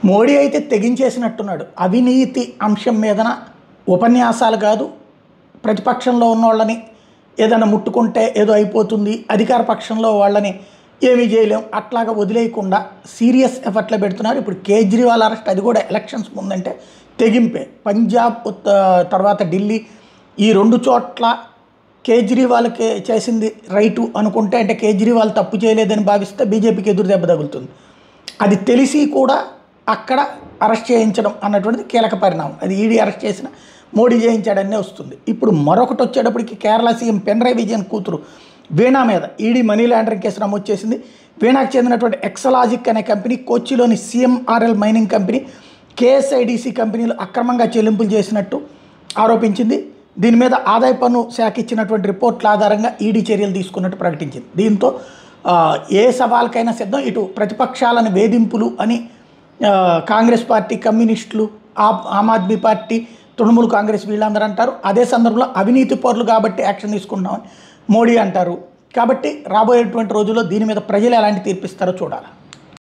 మోడీ అయితే తెగించేసినట్టున్నాడు. అవినీతి అంశం మీదన ఉపన్యాసాలు కాదు, ప్రతిపక్షంలో ఉన్న వాళ్ళని ఏదైనా ముట్టుకుంటే ఏదో అయిపోతుంది, అధికార పక్షంలో వాళ్ళని ఏమీ చేయలేం అట్లాగా వదిలేయకుండా సీరియస్ ఎఫర్ట్లో పెడుతున్నారు. ఇప్పుడు కేజ్రీవాల్ అరెస్ట్ అది కూడా ఎలక్షన్స్ ముందంటే తెగింపే. పంజాబ్ తర్వాత ఢిల్లీ ఈ రెండు చోట్ల కేజ్రీవాల్కి చేసింది రైటు అనుకుంటే, అంటే కేజ్రీవాల్ తప్పు చేయలేదని భావిస్తే బీజేపీకి ఎదురు దెబ్బ తగులుతుంది. అది తెలిసి కూడా అక్కడ అరెస్ట్ చేయించడం అన్నటువంటిది కీలక పరిణామం. అది ఈడీ అరెస్ట్ చేసిన మోడీ చేయించాడనే వస్తుంది. ఇప్పుడు మరొకటి వచ్చేటప్పటికి కేరళ సీఎం పినరయి విజయన్ కూతురు వీణా మీద ఈడీ మనీ లాండరింగ్ కేసు నమోదు చేసింది. వీణాకు చెందినటువంటి ఎక్సలాజిక్ అనే కంపెనీ, కొచ్చిలోని CMRL మైనింగ్ కంపెనీ, KSIDC కంపెనీలు అక్రమంగా చెల్లింపులు చేసినట్టు ఆరోపించింది. దీని మీద ఆదాయ పన్ను శాఖ ఇచ్చినటువంటి రిపోర్ట్ల ఆధారంగా ఈడీ చర్యలు తీసుకున్నట్టు ప్రకటించింది. దీంతో ఏ సవాల్కైనా సిద్ధం. ఇటు ప్రతిపక్షాలను వేధింపులు అని కాంగ్రెస్ పార్టీ, కమ్యూనిస్టులు, ఆమ్ ఆద్మీ పార్టీ, తృణమూల్ కాంగ్రెస్ వీళ్ళందరూ అంటారు. అదే సందర్భంలో అవినీతి పరులు కాబట్టి యాక్షన్ తీసుకుంటున్నామని మోడీ అంటారు. కాబట్టి రాబోయేటువంటి రోజుల్లో దీని మీద ప్రజలు ఎలాంటి తీర్పిస్తారో చూడాలి.